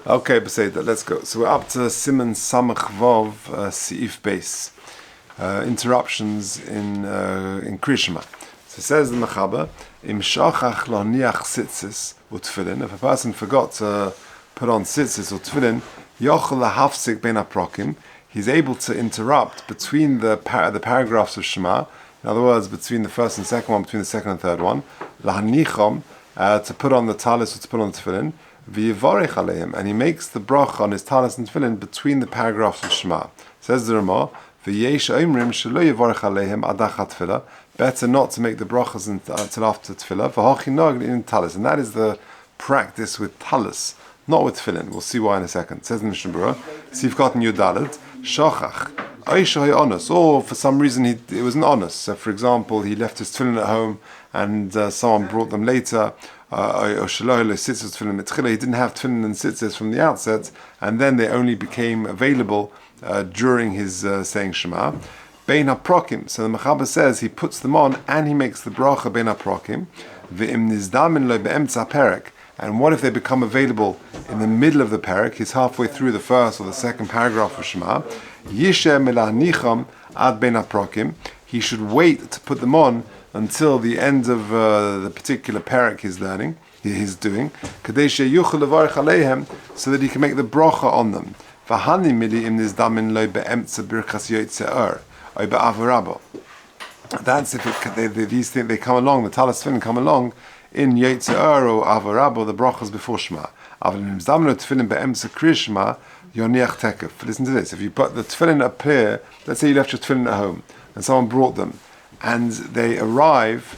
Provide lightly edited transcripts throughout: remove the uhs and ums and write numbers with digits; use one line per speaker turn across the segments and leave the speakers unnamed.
Okay, Beseda, let's go. So we're up to Siman Samach Vav Seif Base. Interruptions in Krias Shema. So it says the Mechaber, Im Shachach Lo Niach Tzitzis Utfilin. If a person forgot to put on tzitzis or tefillin, Yochel Lahafsik Ben Aprokim. He's able to interrupt between the paragraphs of Shema. In other words, between the first and second one, between the second and third one, Lahanichom, to put on the talis or to put on the tefillin, V'yivarech aleim, and he makes the bracha on his talis and tefillin between the paragraphs of Shema. Says the Ramah, V'yesh oimrim shelo yivarech aleim adachat tefillah, better not to make the brachas until after tefillah, v'hachi nog in talis, and that is the practice with talis, not with tefillin. We'll see why in a second. Says the Mishnah Berurah, Sif Katan Yudalet, Shachach, or for some reason it wasn't honest. So, for example, he left his tefillin at home and someone brought them later. He didn't have tefillin and tzitzis from the outset, and then they only became available during his saying Shema. Bein haprokim. So the Mechaber says he puts them on and he makes the bracha bein haprokim. Ve'im nizdamin lo be'emtza perek. And what if they become available in the middle of the parak? He's halfway through the first or the second paragraph of Shema. Yishe melanicham ad bein haprokim. He should wait to put them on until the end of the particular parak he's doing, kadei sheyuchel levarech aleihem, so that he can make the bracha on them. V'hani mili im nizdamin lo be'emtza birchas yotzei or be'avarabo. That's if these things they come along, the talis tefillin come along in yotzei or avarabo, the brachas before Shema. Aval im nizdamin lo tefillin be'emtza Krias Shema yoniach tekef. Listen to this: if you put the tefillin up here, let's say you left your tefillin at home and someone brought them, and they arrive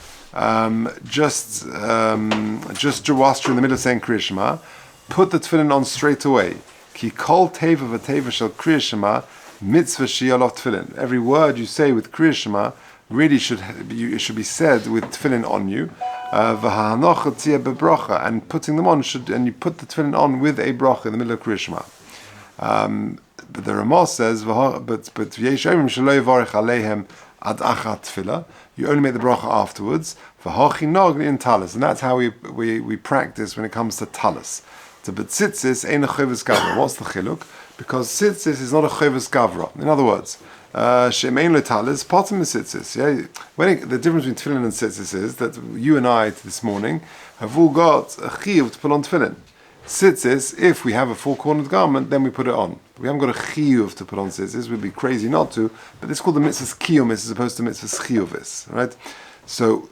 just whilst you're in the middle of saying Krias Shema, put the tefillin on straight away. Ki kol teva v'teva shel Krias Shema mitzvah sheyolov tefillin. Every word you say with Krias Shema really should be said with tefillin on you. V'ha'anocha tzia bebracha, and putting them on and you put the tefillin on with a bracha in the middle of Krias Shema. But the Ramah says, but v'yesh omrim shelo yivarech aleihem ad achat tefillah. You only make the bracha afterwards. V'hachi nog in talis, and that's how we practice when it comes to talis. To but tzitzis ain't a chovas gavra. What's the chiluk? Because tzitzis is not a chovas gavra. In other words, shemein lo talis potem tzitzis. Yeah, the difference between tefillin and tzitzis is that you and I this morning have all got a chiyuv to put on tefillin. Tzitzis, if we have a four-cornered garment, then we put it on. We haven't got a chiyuv to put on tzitzis. We'd be crazy not to, but it's called the mitzvah's kiyumis as opposed to mitzvah's chiyuvis, right? So,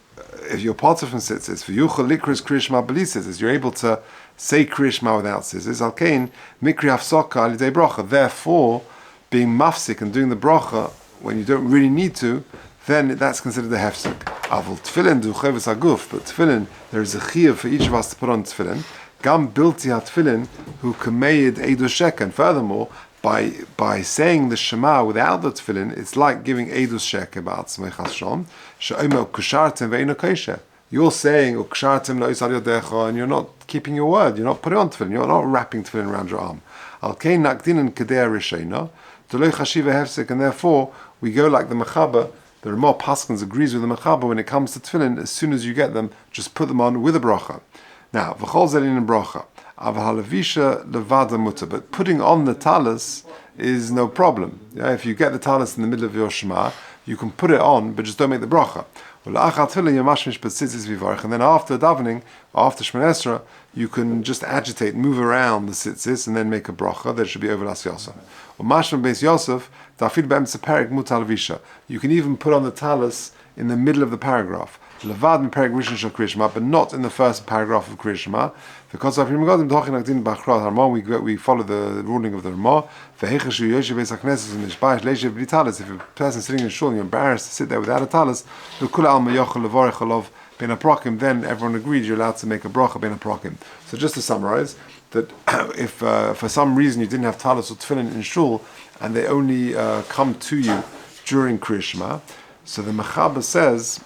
if you're part of tzitzis, for yuchel likris Krias Shema b'li tzitzis, you're able to say Krias Shema without tzitzis. Alkein mikri hafsaka al yidei bracha. Therefore, being mafsik and doing the bracha when you don't really need to, then that's considered a hefsek. Avol tefillin du chovas haguf, but tefillin, there is a chiyuv for each of us to put on tefillin. Gam bilti hatfilin who kameid edu sheka. And furthermore, by saying the Shema without the tefillin, it's like giving edu sheka ba'atzmei chashon. She'omer kushartim ve'ino kosher. You're saying ukshartim lo yisad yodecha, and you're not keeping your word. You're not putting on tefillin. You're not wrapping tefillin around your arm. Al kein nakdinin kedei rishena d'lo chashiva hefsek, and therefore we go like the Mechaber. The Ramah Paskins agrees with the Mechaber when it comes to tefillin. As soon as you get them, just put them on with a bracha. Now, v'chol zelin and bracha, aval halavisha levada muta. But putting on the talis is no problem. Yeah, if you get the talis in the middle of your Shema, you can put it on, but just don't make the bracha. And then after davening, after Shemona Esrei, you can just agitate, move around the tzitzis, and then make a bracha. That should be over Las Yosef. You can even put on the talis in the middle of the paragraph. Levad in Perek Rishon shel Krias Shema, but not in the first paragraph of Krias Shema, because we follow the ruling of the Ramah. If a person is sitting in shul and you're embarrassed to sit there without a talis, then everyone agrees you're allowed to make a bracha ben haprokim. So just to summarize, that if for some reason you didn't have talis or tefillin in shul and they only come to you during Krias Shema, so the Mechaber says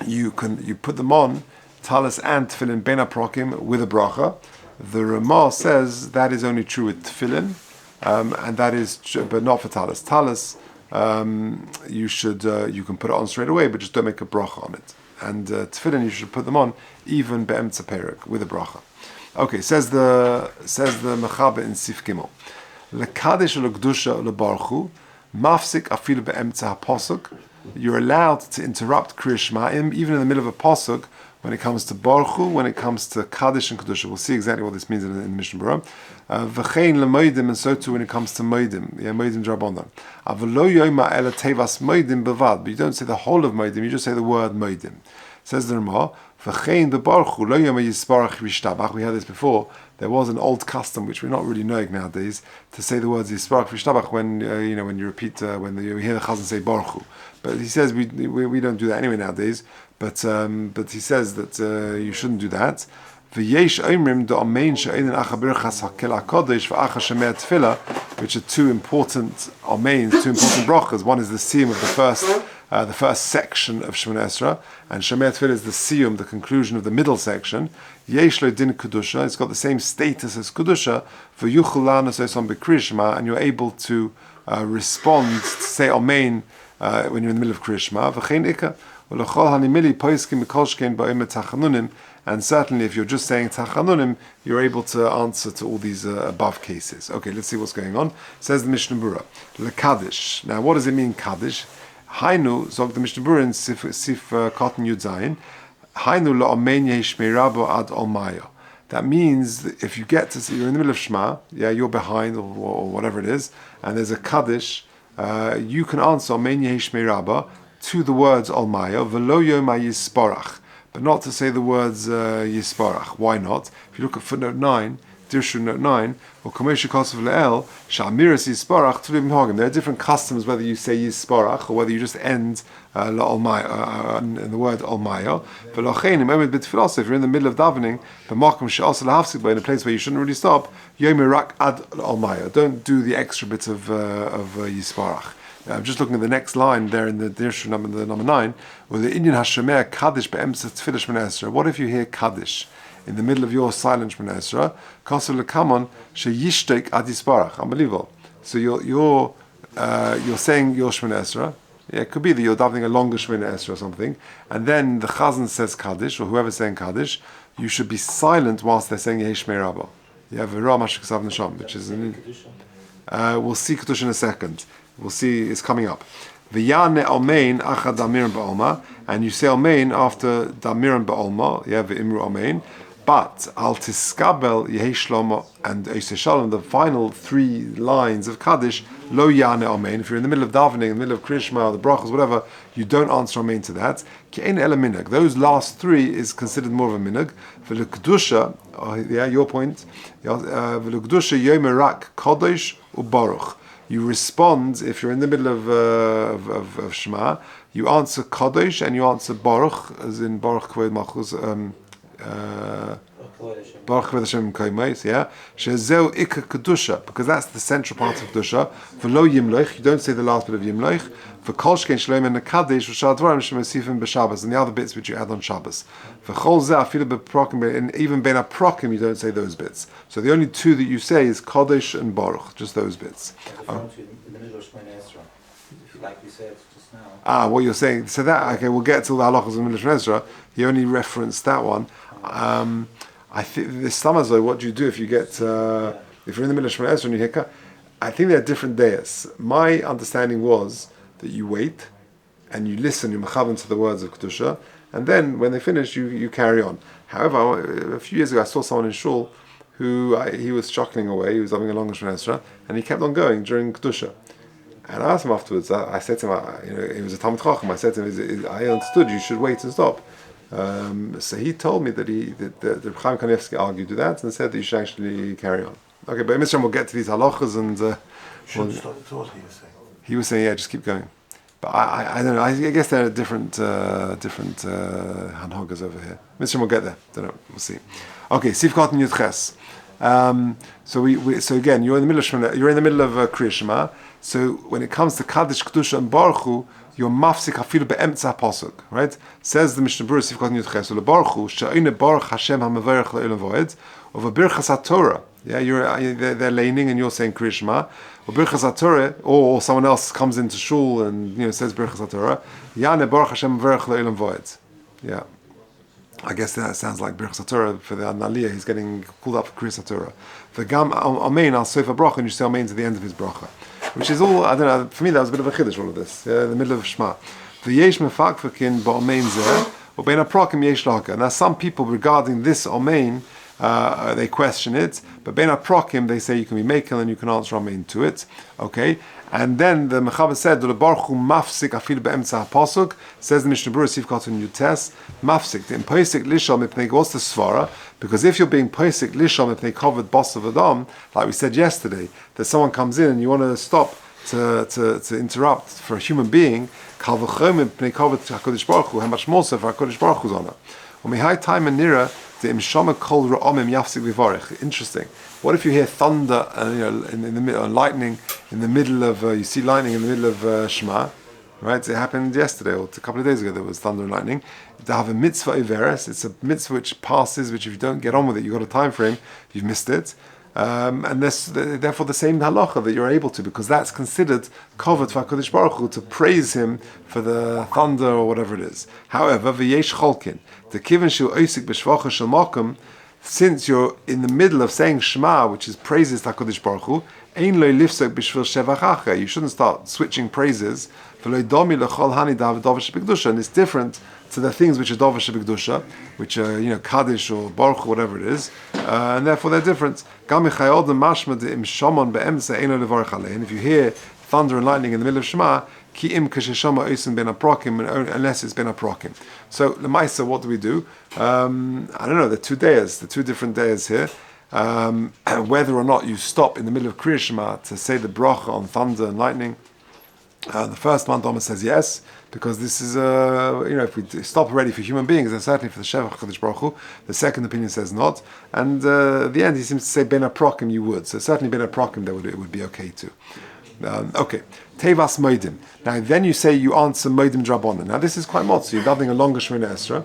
you put them on talis and tefillin ben haprokim with a bracha. The Ramah says that is only true with tefillin, and that is, but not for talis. Talis, you can put it on straight away, but just don't make a bracha on it. And tefillin, you should put them on even be'emtza perek with a bracha. Okay, says the Mechaber in Sif Gimel. Lekadish u'lekdusha u'lebaruchu mafsik afilu be'emtza ha'posuk. You're allowed to interrupt Krias Shema even in the middle of a posuk when it comes to Baruchu, when it comes to Kaddish and Kedusha. We'll see exactly what this means in the Mishnah Berurah. V'chein lemoidim, and so too when it comes to moidim, moidim drabonon. Avlo yoma ela tevas moidim bevad, but you don't say the whole of moidim, you just say the word moidim. Says the Ramah, v'chein bebaruchu lo yoma yisparach v'shtabach. We had this before. There was an old custom which we're not really knowing nowadays to say the words yisparach v'shtabach when when you repeat when you hear the chazan say baruchu. But he says we don't do that anyway nowadays. But he says that you shouldn't do that. V'yesh oimrim da'amein she'einin acha birchas hakel hakodesh v'acha shemei tefillah, which are two important ameins, two important brachas. One is the siyum of the first section of Shemona Esra, and Shemei Tefillah is the siyum, the conclusion of the middle section. Yesh lo din kedusha, it's got the same status as kedusha. V'yuchol lanos osom b'Krias Shema, and you're able to respond, to say amen when you're in the middle of Krias Shema. V'chein ikka. And certainly if you're just saying tachanunim, you're able to answer to all these above cases. Okay, let's see what's going on. Says the Mishnah Berurah, lekadish. Now what does it mean, kaddish? Hainu, zog the Mishnah Berurah in Sif Cotton Yud Zayin, Hainu la'amen yehishmei rabo ad olmayo. That means that if you get to see, you're in the middle of Shema, you're behind or whatever it is, and there's a kaddish, you can answer amen yehishmei rabo to the words Olmaya, v'lo yoma yisparach, but not to say the words yisparach. Why not? If you look at footnote 9, Dirshu note 9, or Kamesha Kosav Le'el, Sha'amiras yisparach, Tulim Hagim. There are different customs whether you say yisparach or whether you just end Olmaya in the word Olmaya. V'lochein, if you're in the middle of davening, b'makom she'asa l'hafsik, in a place where you shouldn't really stop, yomirak ad Olmaya. Don't do the extra bit of yisparach. I'm just looking at the next line there in the Dirshu number 9, where the Inyan Hashemer Kaddish be'emtza tefillah Shemona Esra. What if you hear Kaddish in the middle of your silent Shemona Esra? Kosav lekamon sheyishtek ad yisparach. Unbelievable. So you're saying your Shemona Esra. Yeah, it could be that you're davening a longer Shemona Esra or something, and then the chazan says Kaddish, or whoever's saying Kaddish, you should be silent whilst they're saying Yehishmei Rabba. Yeah, v'ra mashik sav nesham, which is we'll see Kedusha in a second. We'll see, it's coming up. V'yane almein achad damirim ba'olma, and you say almein after damirim ba'olma, v'imru almein, but al tiskabel yehi shlomo and eisei shalom, the final three lines of Kaddish, lo yane almein. If you're in the middle of davening, in the middle of Krias Shema, the brachas, whatever, you don't answer almein to that. Ki'ein ela minhag. Those last three is considered more of a minhag. V'lekdusha, your point, v'lekdusha yomerak kodesh u'baruch. You respond, if you're in the middle of Shema, you answer Kodesh and you answer Baruch, as in Baruch Kvod Malchus, Baruch Kvod Hashem Kaimais, Shezeu Ikka Kedusha, because that's the central part of Kedusha. V'lo Yimloich, you don't say the last bit of Yimloich. V'kol Shkein Shleim and Kadesh, V'shal Dvarim Shemosifim B'Shabbos, and the other bits which you add on Shabbos. V'chol Zeh Afilu B'Prokim, and even Ben Aprokim you don't say those bits. So the only two that you say is Kodesh and Baruch, just those bits.
In the middle of Shemona Esra, like you said just now.
What you're saying. So that, okay, we'll get to the halachas in the middle of Shemona Esra. You only referenced that one. I think this summer, though, what do you do if you get, if you're in the middle of Shemona Esra and you hear, I think there are different days. My understanding was that you wait and you listen, you mechavan to the words of Kedusha, and then when they finish, you carry on. However, a few years ago, I saw someone in shul who he was chuckling away. He was having a long Shemona Esra, and he kept on going during Kedusha. And I asked him afterwards. I said to him, he was a Talmid Chacham. I said to him, I understood you should wait and stop. So he told me that the Chaim Kanievsky argued to that and said that you should actually carry on. Okay, but Mr. we'll get to these halachas and.
Shouldn't stop at all, he was saying.
He was saying, just keep going. But I don't know. I guess there are different hanhogas over here. Mr. we'll get there. Don't know. We'll see. Okay, Sivkot and Yudches. So again, you're in the middle of Shemona, you're in the middle of Krias Shema. So when it comes to Kaddish, Kedusha, and Baruchu, you're mafsik hafilu be'emtza pasuk, right? Says the Mishnah Berurah, Sivkot and Yudches, Baruchu she'ine baruch Hashem ha'mevarech la'olam v'oed, of a birchas HaTorah. They're laning and you're saying Krias Shema. Or birchas HaTorah, or someone else comes into shul and says birchas HaTorah. Yane baruch Hashem ha'mevarech la'olam v'oed. I guess that sounds like Birchas Torah for the Naliyah. He's getting called up for Krias Torah. The Gam Amen al Sofa Bracha, and you say Amen to the end of his bracha, which is all. I don't know. For me, that was a bit of a chiddush. All of this, in the middle of Shema. The Yesh Mefakfakin Ba'Amen Zeh or Bein Aprakim Yesh Laka. Now, some people regarding this Amen, they question it, but Bein Aprakim they say you can be makel and you can answer Amen to it. Okay. And then the Mechaber said, "The Baruch Hu mafsik afil be'emtza pasuk." Says the Mishnah Berurah Sivkot in Yutes, mafsik. The poisik lishol mipnei. What's the svara? Because if you're being poisik lishol mipnei covered boss of Adam, like we said yesterday, that someone comes in and you want to stop to interrupt for a human being, kal v'chom mipnei covered Hakadosh Baruch Hu. How much more so for Hakadosh Baruch Hu's honor? Umihai time and nira the imshama kol ra'amim yafsik v'varich. Interesting. What if you hear thunder, in the middle, lightning in the middle of you see lightning in the middle of Shema, right? It happened yesterday or a couple of days ago. There was thunder and lightning. To have a mitzvah iveres, it's a mitzvah which passes, which if you don't get on with it, you've got a time frame. You've missed it, and therefore the same halacha that you're able to, because that's considered covered for Hakadosh Baruch Hu to praise him for the thunder or whatever it is. However, v'yesh cholkin the kiven shu oisik b'shvacha shel makom. Since you're in the middle of saying Shema, which is praises to HaKadosh Baruch Hu, ein lo lifsok b'shvil shevachacha. You shouldn't start switching praises. V'lo domi l'chol hani davar shebikdusha, and it's different to the things which are davar shebikdusha, which are Kaddish or Baruch or whatever it is, and therefore they're different. Gam michayol mashma de'im shamon be'emsa ein lo levarach alei. And if you hear thunder and lightning in the middle of Shema, ki im kasheshama oisim ben aprokim, unless it's ben aprokim. So the Maisa, what do we do? I don't know. The two different days here. Whether or not you stop in the middle of Krias Shema to say the bracha on thunder and lightning. The first one, Thomas says yes, because this is if we stop already for human beings, then certainly for the Shevach Chadosh Baruch Hu. The second opinion says not, and at the end he seems to say ben aprokim you would. So certainly ben aprokim it would be okay too. Okay, Tevas Moedim. Now then you say you answer Moedim Drabonin. Now this is quite motzi. You're davening a longer Shemona Esra,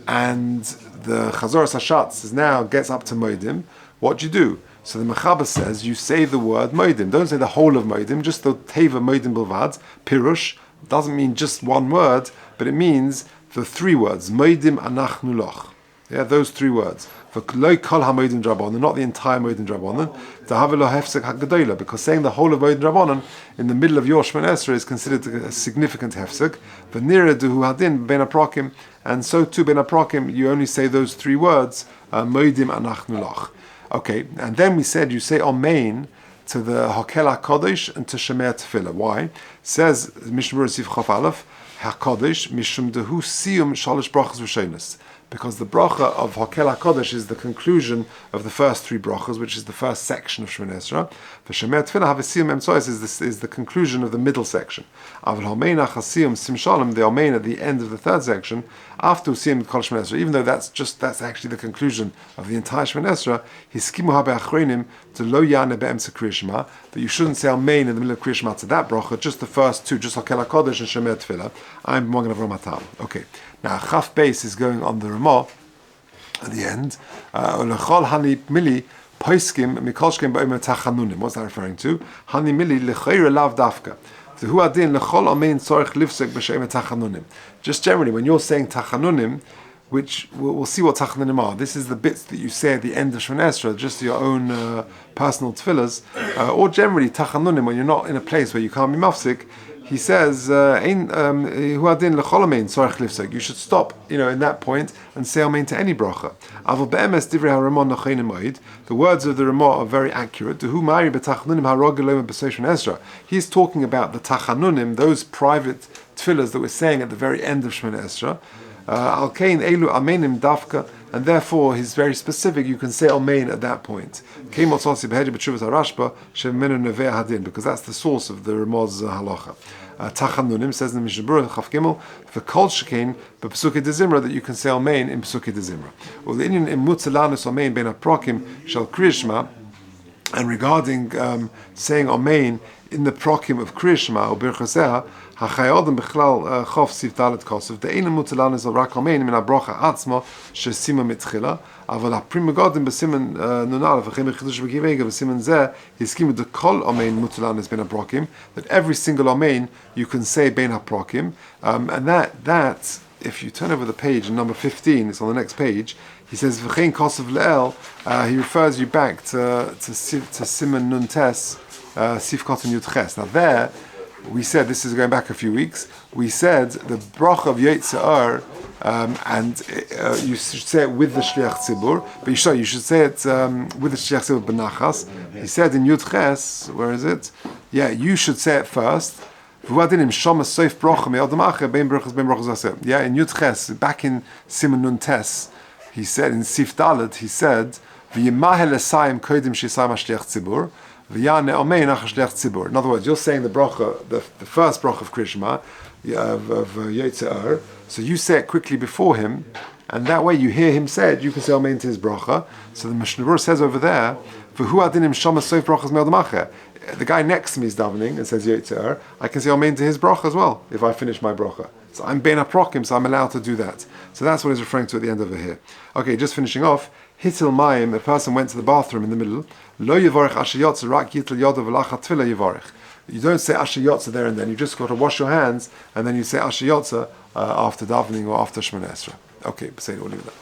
and the Chazoras Hashatz now gets up to Moedim. What do you do? So the Mechaber says you say the word Moedim. Don't say the whole of Moedim, just the Teva Moedim Bilvad. Pirush doesn't mean just one word, but it means the three words Moedim Anachnu Loch. Yeah, those three words. For lo kol hamoedim drabonon, not the entire moedim drabonon. Tahavelo hefsek hagadola, because saying the whole of moedim drabonon in the middle of your Shemona Esrei is considered a significant hefsek. V'nira duhu hadin ben aprokim, and so too ben aprokim. You only say those three words, moedim anachnu lach. Okay, and then we said you say amen to the Hakel HaKadosh and to Shema Tefillah. Why? Says Mishnah Berurah Sif Chaf Aleph HaKadosh Mishum Dehu Siyum Shalosh Brachas V'Shonos. Because the bracha of Hakel HaKadosh is the conclusion of the first three brachas, which is the first section of Shemona Esra. The Shema Tefillah Havasiyum Emtsois is the conclusion of the middle section. Aval Homein Achasiyum Sim Shalom, the Homein at the end of the third section, after Usiyum Kol Shemona Esra, even though that's actually the conclusion of the entire Shemona Esra, Hiskimu Habe Achronim to Lo Yane Be'emtza Krias Shema, that you shouldn't say Amen in the middle of Krias Shema to that bracha, just the first two, just Hakel HaKadosh and Shema Tefillah. I'm Mogen Avram Atam. Okay. Now, Chaf Beis is going on the Ramah at the end. Lechol Hani Mili Poiskim Mikolshkim Ba'omer Tachanunim. What's that referring to? Hani Mili Lechoyre Lav Dafka. Hu Adin Lechol Amein Tzorich Livsek B'Shem Tachanunim. Just generally, when you're saying Tachanunim, which we'll see what Tachanunim are. This is the bits that you say at the end of Shemona Esra, just your own personal tefillahs, or generally Tachanunim when you're not in a place where you can't be mafsik. He says, you should stop, in that point and say amen to any bracha. The words of the Ramah are very accurate. He's talking about the tachanunim, those private tefillahs that we're saying at the very end of Shemona Esra. And therefore he's very specific. You can say amen at that point. Because that's the source of the Ramah's halacha. Tachanunim says in the Mishnah Berurah Chaf Gimel for Kol Shekain b'Pesukei de Zimra that you can say amen in Pesukei de Zimra. Well, the Indian in Mutzalanus amen ben aprokim shel Krias Shema, and regarding saying amen in the prokim of Krias Shema or Birchosea, hachayodem b'chlal chof siv dalet kosov. The Indian Mutzalanus al rak amen min abrocha atzma shesima mitchila. אבל הפרימה גודם בסימן נונאל וכן בחידוש בגיבגה בסימן זה הסכימו דכל אמן מוטלנס בין הפרוקים, that every single amen you can say בין הפרוקים, and that if you turn over the page, number 15, it's on the next page, he says, V'chein kosav le'el, he refers you back to Simon Nun Tes, Sifkot and Yud Ches. Now there, we said, this is going back a few weeks, we said the bracha of Yetzirah, and you should say it with the Shliach Tzibur, but you should say it with the Shliach Tzibur Benachas. He said in Yud Ches, where is it? Yeah, you should say it first. Yeah, in Yud Ches, back in Simon Nun Tes, he said, in Sif Dalet, he said, V'yimahel esayim kodim shisayim ha-shliach tzibur, v'yane omein ha-shliach tzibur. In other words, you're saying the bracha, the first bracha of Krishma, of Yetzirah, so you say it quickly before him, and that way you hear him say it, you can say omein to his bracha. So the Mishnah Berurah says over there, V'hu adinim shama soif brachas me'od ha'macher. The guy next to me is davening and says Yetzirah, I can say amen to his bracha as well if I finish my bracha. So I'm bein haprokim, so I'm allowed to do that. So that's what he's referring to at the end over here. Okay, just finishing off. Hitil mayim, a person went to the bathroom in the middle. Lo yivorech asher yotza rak yitel yodav v'lachat tefillah yivorech. You don't say asher yotza there and then. You just got to wash your hands and then you say asher yotza after davening or after Shemona Esrei. Okay, say it. We'll leave it there.